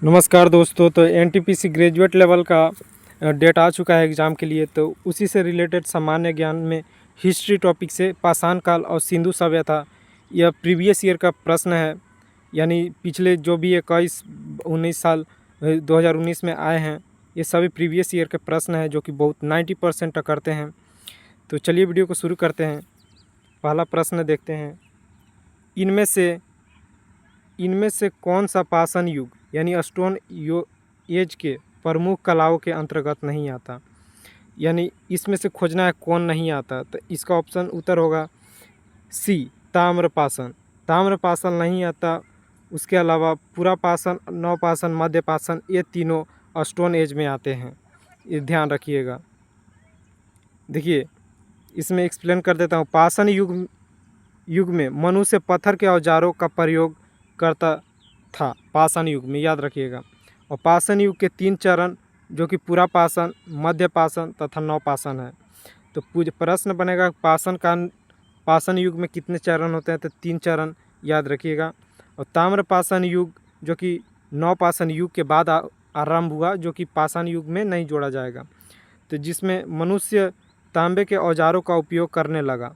नमस्कार दोस्तों। तो एनटीपीसी ग्रेजुएट लेवल का डेट आ चुका है एग्ज़ाम के लिए। तो उसी से रिलेटेड सामान्य ज्ञान में हिस्ट्री टॉपिक से पाषाण काल और सिंधु सभ्यता, यह प्रीवियस ईयर का प्रश्न है। यानी पिछले जो भी 21-19 साल 2019 में आए हैं, ये सभी प्रीवियस ईयर के प्रश्न हैं जो कि बहुत 90% करते हैं। तो चलिए वीडियो को शुरू करते हैं। पहला प्रश्न देखते हैं। इनमें से कौन सा पाषाण युग यानी स्टोन एज के प्रमुख कलाओं के अंतर्गत नहीं आता। यानी इसमें से खोजना है कौन नहीं आता। तो इसका ऑप्शन उत्तर होगा सी, ताम्रपाषाण। ताम्रपाषाण नहीं आता। उसके अलावा पुरापाषाण, नवपाषाण, मध्यपाषाण, ये तीनों स्टोन एज में आते हैं। ये ध्यान रखिएगा। देखिए इसमें एक्सप्लेन कर देता हूँ। पाषाण युग में मनुष्य पत्थर के औजारों का प्रयोग करता था। पाषाण युग में याद रखिएगा। और पाषाण युग के 3 चरण जो कि पुरापाषाण, मध्यपाषाण तथा नवपाषाण है। तो प्रश्न बनेगा पाषाण युग में कितने चरण होते हैं। तो 3 चरण याद रखिएगा। और ताम्रपाषाण युग जो कि नवपाषाण युग के बाद आरंभ हुआ, जो कि पाषाण युग में नहीं जोड़ा जाएगा। तो जिसमें मनुष्य तांबे के औजारों का उपयोग करने लगा।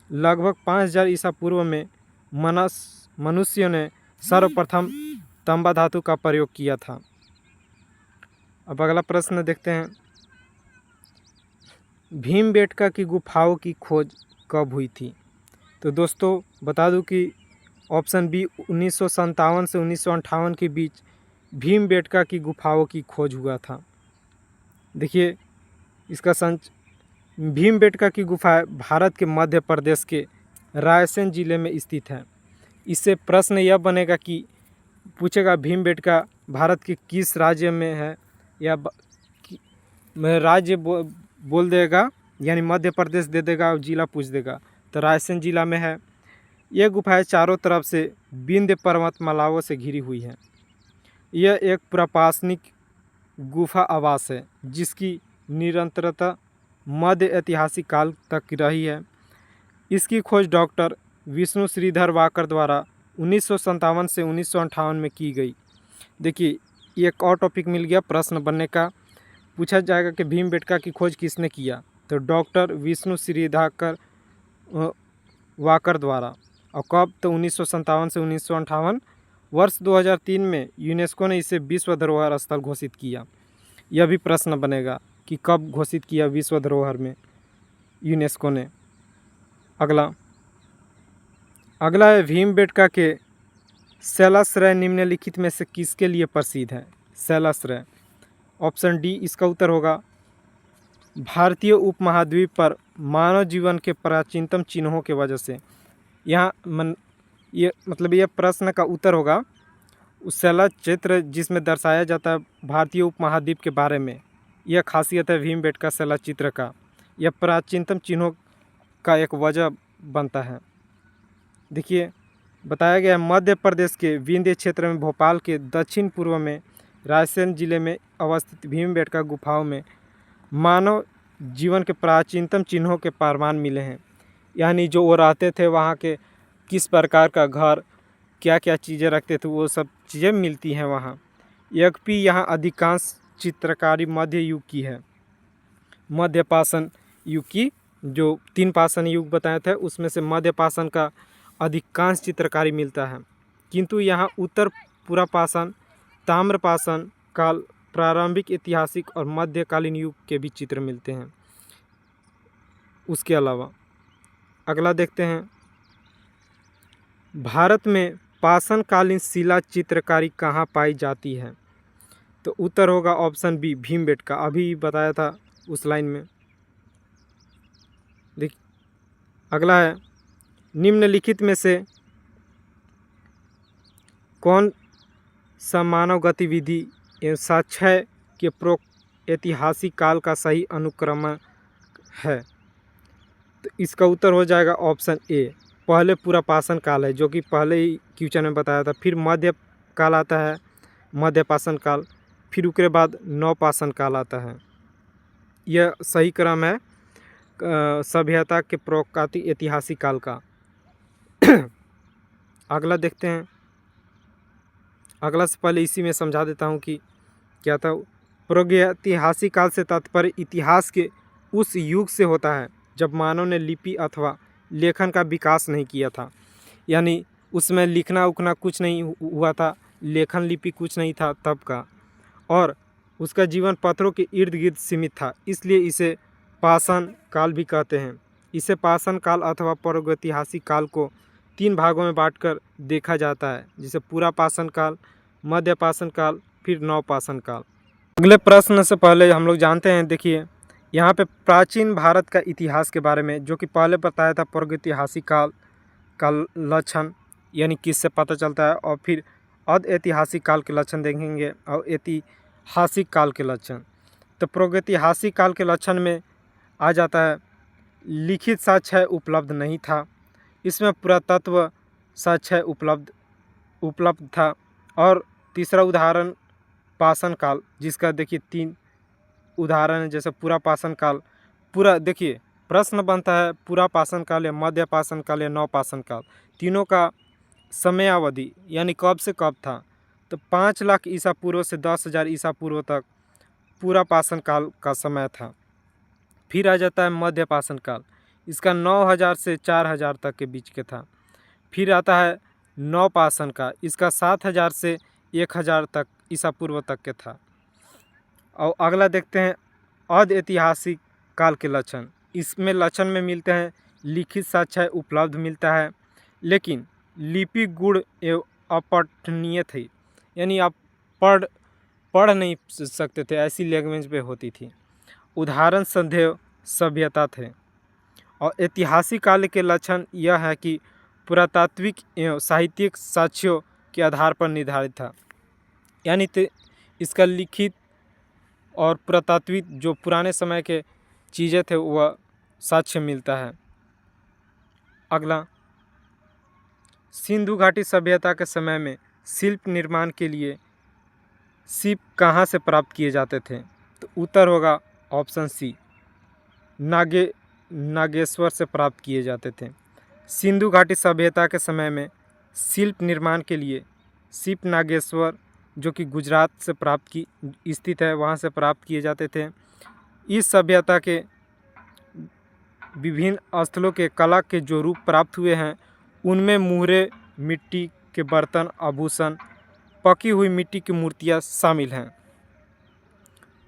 लगभग 5000 ईसा पूर्व में मनुष्य ने सर्वप्रथम तांबा धातु का प्रयोग किया था। अब अगला प्रश्न देखते हैं। भीमबेटका की गुफाओं की खोज कब हुई थी। तो दोस्तों बता दूं कि ऑप्शन बी 1957 से 1958 के बीच भीमबेटका की गुफाओं की खोज हुआ था। देखिए इसका भीमबेटका की गुफा भारत के मध्य प्रदेश के रायसेन जिले में स्थित है। इससे प्रश्न यह बनेगा कि पूछेगा भीमबेटका भारत के किस राज्य में है, या राज्य बोल देगा, यानी मध्य प्रदेश दे देगा और जिला पूछ देगा। तो रायसेन जिला में है। यह गुफाएं चारों तरफ से विंध्य पर्वतमालाओं से घिरी हुई है। यह एक पुरापाषाणिक गुफा आवास है जिसकी निरंतरता मध्य ऐतिहासिक काल तक रही है। इसकी खोज डॉक्टर विष्णु श्रीधर वाकर द्वारा 1957 से 1958 में की गई। देखिए एक और टॉपिक मिल गया प्रश्न बनने का। पूछा जाएगा कि भीमबेटका की खोज किसने किया। तो डॉक्टर विष्णु श्रीधर वाकर द्वारा। और कब। तो 1957 से 1958। वर्ष 2003 में यूनेस्को ने इसे विश्व धरोहर स्थल घोषित किया। यह भी प्रश्न बनेगा कि कब घोषित किया विश्व धरोहर में यूनेस्को ने। अगला है भीमबेटका के शैलाश्रय निम्नलिखित में से किसके लिए प्रसिद्ध है। शैलाश्रय ऑप्शन डी इसका उत्तर होगा। भारतीय उपमहाद्वीप पर मानव जीवन के प्राचीनतम चिन्हों के वजह से। यह प्रश्न का उत्तर होगा उस शैला क्षेत्र जिसमें दर्शाया जाता है भारतीय उपमहाद्वीप के बारे में। यह खासियत है भीमबेटका शैला चित्र का। यह प्राचीनतम चिन्हों का एक वजह बनता है। देखिए बताया गया मध्य प्रदेश के विंध्य क्षेत्र में भोपाल के दक्षिण पूर्व में रायसेन जिले में अवस्थित भीमबेटका गुफाओं में मानव जीवन के प्राचीनतम चिन्हों के प्रमाण मिले हैं। यानी जो वो रहते थे वहाँ के, किस प्रकार का घर, क्या क्या चीज़ें रखते थे, वो सब चीज़ें मिलती हैं वहाँ। यद्यपि यहाँ अधिकांश चित्रकारी मध्य युग की है। मध्यपाषाण युग की जो 3 पाषाण युग बताए थे उसमें से मध्यपाषाण का अधिकांश चित्रकारी मिलता है। किंतु यहाँ उत्तर पुरापाषाण, ताम्रपाषाण काल, प्रारंभिक ऐतिहासिक और मध्यकालीन युग के भी चित्र मिलते हैं। उसके अलावा अगला देखते हैं। भारत में पाषाणकालीन शिला चित्रकारी कहाँ पाई जाती है। तो उत्तर होगा ऑप्शन बी भीमबेटका। अभी बताया था उस लाइन में। अगला है निम्नलिखित में से कौन सा मानव गतिविधि एवं साक्ष्य के ऐतिहासिक काल का सही अनुक्रम है। तो इसका उत्तर हो जाएगा ऑप्शन ए। पहले पुरापाषाण काल है जो कि पहले ही क्वेश्चन में बताया था। फिर मध्य काल आता है, मध्यपाषाण काल, फिर उसके बाद नवपाषाण काल आता है। यह सही क्रम है सभ्यता के प्राकृतिक ऐतिहासिक काल का। अगला देखते हैं। अगला से पहले इसी में समझा देता हूँ कि क्या था। प्रागैतिहासिक काल से तात्पर्य इतिहास के उस युग से होता है जब मानव ने लिपि अथवा लेखन का विकास नहीं किया था। यानी उसमें लिखना उखना कुछ नहीं हुआ था, लेखन लिपि कुछ नहीं था तब का, और उसका जीवन पत्थरों के इर्द गिर्द सीमित था, इसलिए इसे पाषाण काल भी कहते हैं। इसे पाषाण काल अथवा प्रागैतिहासिक काल को 3 भागों में बांटकर देखा जाता है, जिसे पूरा पाषाण काल, मध्य पाषाण काल, फिर नवपाषाण काल। अगले प्रश्न से पहले हम लोग जानते हैं, देखिए यहाँ पे प्राचीन भारत का इतिहास के बारे में, जो कि पहले बताया था प्रागैतिहासिक काल का लक्षण यानी किससे पता चलता है, और फिर अधऐतिहासिक काल के लक्षण देखेंगे और ऐतिहासिक काल के लक्षण। तो प्रागैतिहासिक काल के लक्षण में आ जाता है लिखित साक्ष्य उपलब्ध नहीं था, इसमें पुरातत्व साक्ष्य उपलब्ध था। और तीसरा उदाहरण पाषाण काल, जिसका देखिए 3 उदाहरण है, जैसे पूरा पाषाण काल। पूरा देखिए प्रश्न बनता है पूरा पाषाण काल या मध्य पाषाण काल या नवपाषाण काल, तीनों का समयावधि यानी कब से कब था। तो 5 लाख ईसा पूर्व से 10,000 ईसा पूर्व तक पूरा पाषाण काल का समय था। फिर आ जाता है मध्य पाषाण काल, इसका 9,000 से 4,000 तक के बीच के था। फिर आता है नवपाषाण काल, इसका 7,000 से 1,000 तक ईसा पूर्व तक के था। और अगला देखते हैं अधऐतिहासिक काल के लक्षण। इसमें लक्षण में मिलते हैं लिखित साक्ष्य उपलब्ध मिलता है, लेकिन लिपि गुण एवं अपठनीय थी, यानी आप पढ़ नहीं सकते थे, ऐसी लैंग्वेज पे होती थी। उदाहरण संदेह सभ्यता थे। और ऐतिहासिक काल के लक्षण यह है कि पुरातात्विक एवं साहित्यिक साक्ष्यों के आधार पर निर्धारित था, यानी इसका लिखित और पुरातात्विक जो पुराने समय के चीज़ें थे वह साक्ष्य मिलता है। अगला सिंधु घाटी सभ्यता के समय में शिल्प निर्माण के लिए शिप कहाँ से प्राप्त किए जाते थे? तो उत्तर होगा ऑप्शन सी, नागेश्वर से प्राप्त किए जाते थे। सिंधु घाटी सभ्यता के समय में शिल्प निर्माण के लिए शिप नागेश्वर, जो कि गुजरात से स्थित है, वहाँ से प्राप्त किए जाते थे। इस सभ्यता के विभिन्न स्थलों के कला के जो रूप प्राप्त हुए हैं उनमें मुहरे, मिट्टी के बर्तन, आभूषण, पकी हुई मिट्टी की मूर्तियाँ शामिल हैं।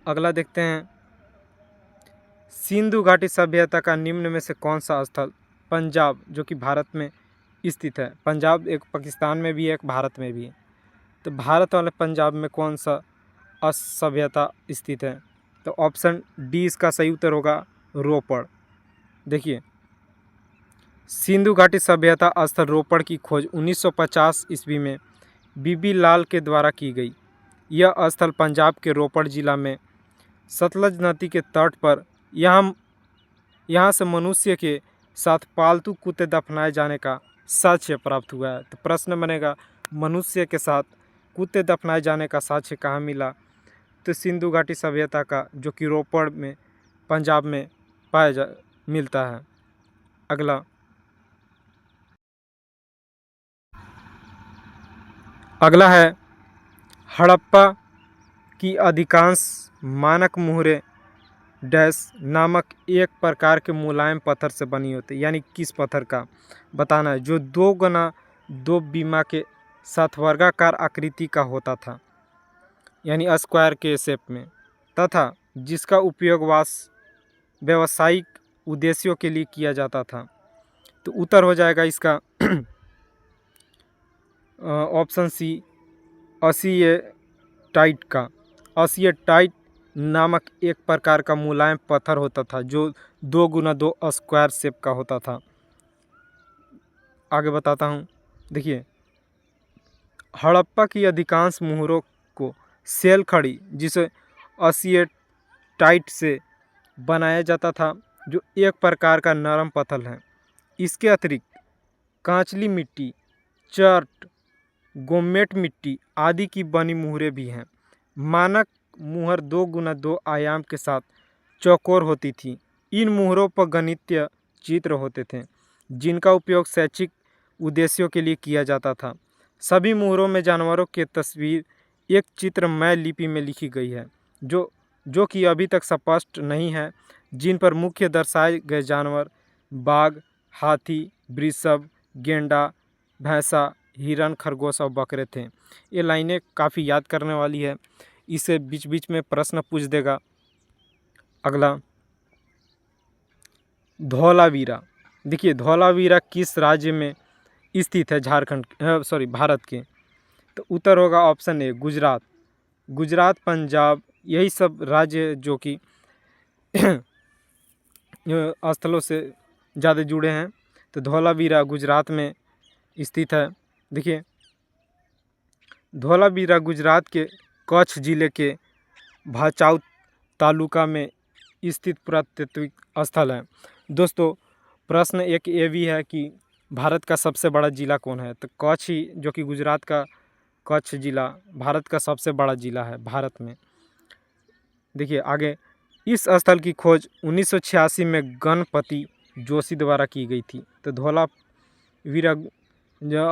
अगला देखते हैं सिंधु घाटी सभ्यता का निम्न में से कौन सा स्थल? पंजाब, जो कि भारत में स्थित है। पंजाब एक पाकिस्तान में भी है, एक भारत में भी है। तो भारत वाले पंजाब में कौन सा सभ्यता स्थित है? तो ऑप्शन डी इसका सही उत्तर होगा, रोपड़। देखिए सिंधु घाटी सभ्यता स्थल रोपड़ की खोज 1950 ईस्वी में बीबी लाल के द्वारा की गई। यह स्थल पंजाब के रोपड़ जिला में सतलज नदी के तट पर यहाँ से मनुष्य के साथ पालतू कुत्ते दफनाए जाने का साक्ष्य प्राप्त हुआ है। तो प्रश्न बनेगा मनुष्य के साथ कुत्ते दफनाए जाने का साक्ष्य कहाँ मिला? तो सिंधु घाटी सभ्यता का, जो कि रोपड़ में पंजाब में मिलता है। अगला है हड़प्पा की अधिकांश मानक मुहरें डैश नामक एक प्रकार के मुलायम पत्थर से बनी होती है, यानी किस पत्थर का बताना है, जो 2x2 बीमा के साथ वर्गाकार आकृति का होता था, यानी स्क्वायर के शेप में, तथा जिसका उपयोग व्यावसायिक उद्देश्यों के लिए किया जाता था। तो उत्तर हो जाएगा इसका ऑप्शन सी, असिएटाइट नामक एक प्रकार का मुलायम पत्थर होता था जो 2x2 स्क्वायर शेप का होता था। आगे बताता हूँ। देखिए हड़प्पा की अधिकांश मुहरों को सेल खड़ी, जिसे असिएटाइट से बनाया जाता था, जो एक प्रकार का नरम पत्थर है। इसके अतिरिक्त कांचली मिट्टी, चर्ट, गोमेट मिट्टी आदि की बनी मुहरें भी हैं। मानक मुहर 2x2 आयाम के साथ चौकोर होती थी। इन मुहरों पर गणितीय चित्र होते थे जिनका उपयोग शैक्षिक उद्देश्यों के लिए किया जाता था। सभी मुहरों में जानवरों की तस्वीर एक चित्रमय लिपि में लिखी गई है, जो कि अभी तक स्पष्ट नहीं है, जिन पर मुख्य दर्शाए गए जानवर बाघ, हाथी, वृषभ, गेंडा, भैंसा, हिरन, खरगोश और बकरे थे। ये लाइनें काफ़ी याद करने वाली है, इसे बीच बीच में प्रश्न पूछ देगा। अगला, धौलावीरा। देखिए धौलावीरा किस राज्य में स्थित है? भारत के। तो उत्तर होगा ऑप्शन ए गुजरात। गुजरात, पंजाब, यही सब राज्य जो कि स्थलों से ज़्यादा जुड़े हैं। तो धौलावीरा गुजरात में स्थित है। देखिए धौलावीरा गुजरात के कच्छ जिले के भचाऊ तालुका में स्थित पुरातात्विक स्थल है। दोस्तों प्रश्न एक ये भी है कि भारत का सबसे बड़ा ज़िला कौन है? तो कच्छ ही, जो कि गुजरात का कच्छ ज़िला भारत का सबसे बड़ा ज़िला है भारत में। देखिए आगे, इस स्थल की खोज 1986 में गणपति जोशी द्वारा की गई थी। तो धौलावीरा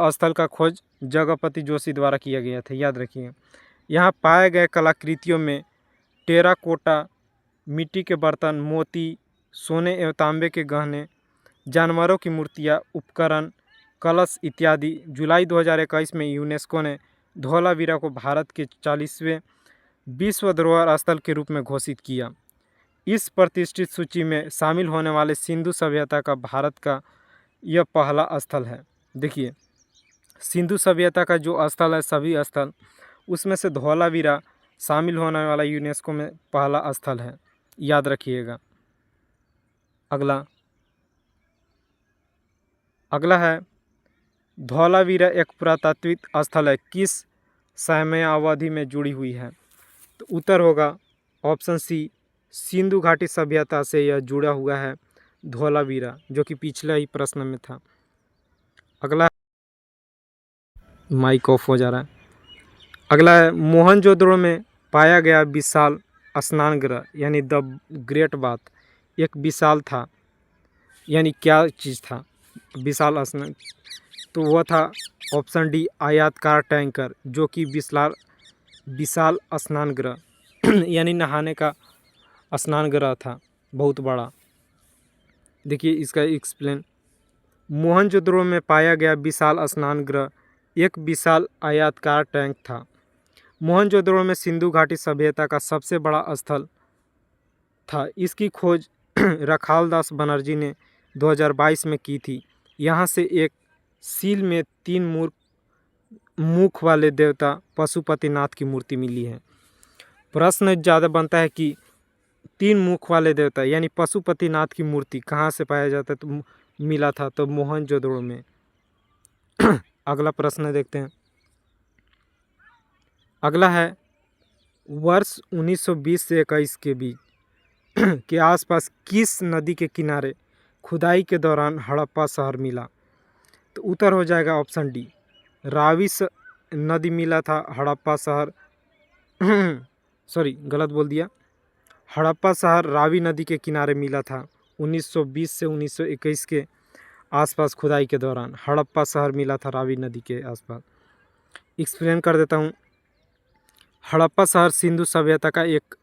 स्थल का खोज जगपति जोशी द्वारा किया गया था, याद रखिए। यहाँ पाए गए कलाकृतियों में टेराकोटा, मिट्टी के बर्तन, मोती, सोने एवं तांबे के गहने, जानवरों की मूर्तियाँ, उपकरण, कलश इत्यादि। जुलाई 2021 में यूनेस्को ने धौलावीरा को भारत के 40वें विश्व धरोहर स्थल के रूप में घोषित किया। इस प्रतिष्ठित सूची में शामिल होने वाले सिंधु सभ्यता का भारत का यह पहला स्थल है। देखिए सिंधु सभ्यता का जो स्थल है, सभी स्थल, उसमें से धौलावीरा शामिल होने वाला यूनेस्को में पहला स्थल है, याद रखिएगा। अगला है धौलावीरा एक पुरातात्विक स्थल है, किस समयावधि में जुड़ी हुई है? तो उत्तर होगा ऑप्शन सी, सिंधु घाटी सभ्यता से यह जुड़ा हुआ है धौलावीरा, जो कि पिछले ही प्रश्न में था। अगला, माइक ऑफ हो जा रहा है। अगला है मोहनजोदड़ो में पाया गया विशाल स्नानगृह यानी द ग्रेट बाथ एक विशाल था, यानी क्या चीज़ था विशाल स्नान? तो वह था ऑप्शन डी आयताकार टैंकर, जो कि विशाल स्नानगृह यानी नहाने का स्नानगृह था, बहुत बड़ा। देखिए इसका एक्सप्लेन, मोहनजोदड़ो में पाया गया विशाल स्नानगृह एक विशाल आयताकार टैंक था। मोहनजोदड़ो में सिंधु घाटी सभ्यता का सबसे बड़ा स्थल था। इसकी खोज रखालदास बनर्जी ने 2022 में की थी। यहाँ से एक सील में 3 मुख वाले देवता पशुपतिनाथ की मूर्ति मिली है। प्रश्न ज़्यादा बनता है कि 3 मुख वाले देवता यानी पशुपतिनाथ की मूर्ति कहाँ से पाया जाता है? तो मिला था तो मोहनजोदड़ो में। अगला प्रश्न देखते हैं। अगला है वर्ष 1920 से 21 के बीच के आसपास किस नदी के किनारे खुदाई के दौरान हड़प्पा शहर मिला? तो उत्तर हो जाएगा ऑप्शन डी, रावी नदी मिला था हड़प्पा शहर। सॉरी गलत बोल दिया, हड़प्पा शहर रावी नदी के किनारे मिला था 1920 से 1921 के आसपास खुदाई के दौरान हड़प्पा शहर मिला था रावी नदी के आसपास। एक्सप्लेन कर देता हूँ। हड़प्पा शहर सिंधु सभ्यता का एक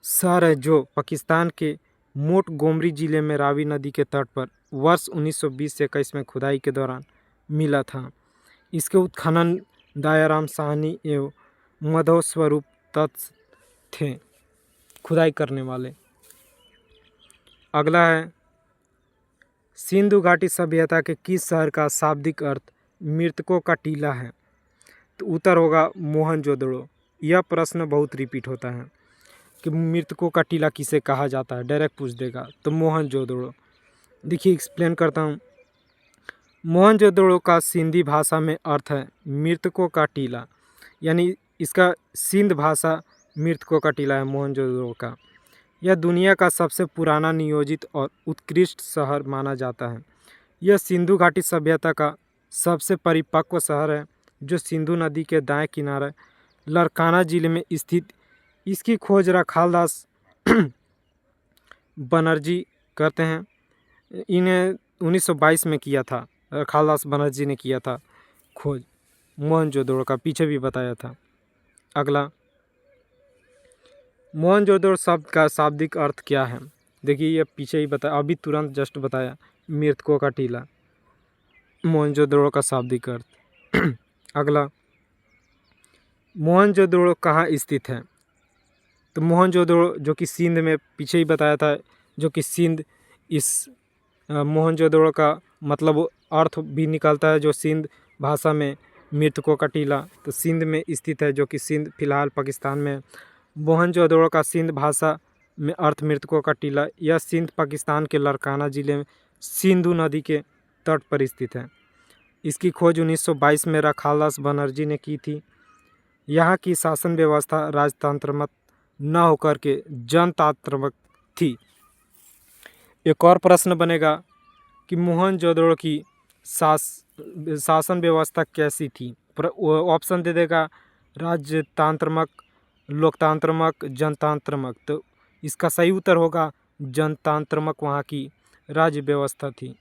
शहर है जो पाकिस्तान के मोंटगोमरी ज़िले में रावी नदी के तट पर वर्ष 1920 से 21 में खुदाई के दौरान मिला था। इसके उत्खनन दयाराम साहनी एवं माधव स्वरूप दत्त थे खुदाई करने वाले। अगला है सिंधु घाटी सभ्यता के किस शहर का शाब्दिक अर्थ मृतकों का टीला है? तो उत्तर होगा मोहनजोदड़ो। यह प्रश्न बहुत रिपीट होता है कि मृतकों का टीला किसे कहा जाता है, डायरेक्ट पूछ देगा, तो मोहनजोदड़ो। देखिए एक्सप्लेन करता हूँ। मोहनजोदड़ो का सिंधी भाषा में अर्थ है मृतकों का टीला, यानी इसका सिंध भाषा मृतकों का टीला है मोहनजोदड़ो का। यह दुनिया का सबसे पुराना नियोजित और उत्कृष्ट शहर माना जाता है। यह सिंधु घाटी सभ्यता का सबसे परिपक्व शहर है जो सिंधु नदी के दाएं किनारे लरकाना ज़िले में स्थित। इसकी खोज रखालदास बनर्जी करते हैं। इन्हें 1922 में किया था, रखालदास बनर्जी ने किया था खोज। मोहनजोदड़ो का पीछे भी बताया था। अगला, मोहनजोदड़ो शब्द का शाब्दिक अर्थ क्या है? देखिए ये पीछे ही बताया, अभी तुरंत जस्ट बताया, मृतकों का टीला, मोहनजोदड़ो का शाब्दिक अर्थ। अगला, मोहनजोदड़ो कहाँ स्थित है? तो मोहनजोदड़ो जो कि सिंध में, पीछे ही बताया था, जो कि सिंध, इस मोहनजोदड़ो का मतलब अर्थ भी निकलता है जो सिंध भाषा में मृतकों का टीला, तो सिंध में स्थित है, जो कि सिंध फिलहाल पाकिस्तान में। मोहनजोदड़ो का सिंध भाषा में अर्थ मृतकों का टीला, यह सिंध पाकिस्तान के लारकाना ज़िले में सिंधु नदी के तट पर स्थित है। इसकी खोज 1922 में रखालदास बनर्जी ने की थी। यहाँ की शासन व्यवस्था राजतंत्रात्मक न होकर के जनतांत्रात्मक थी। एक और प्रश्न बनेगा कि मोहनजोदड़ो की शासन व्यवस्था कैसी थी? ऑप्शन दे देगा, राजतंत्रात्मक, लोकतंत्रात्मक, जनतांत्रात्मक। तो इसका सही उत्तर होगा जनतांत्रात्मक, वहाँ की राज्य व्यवस्था थी।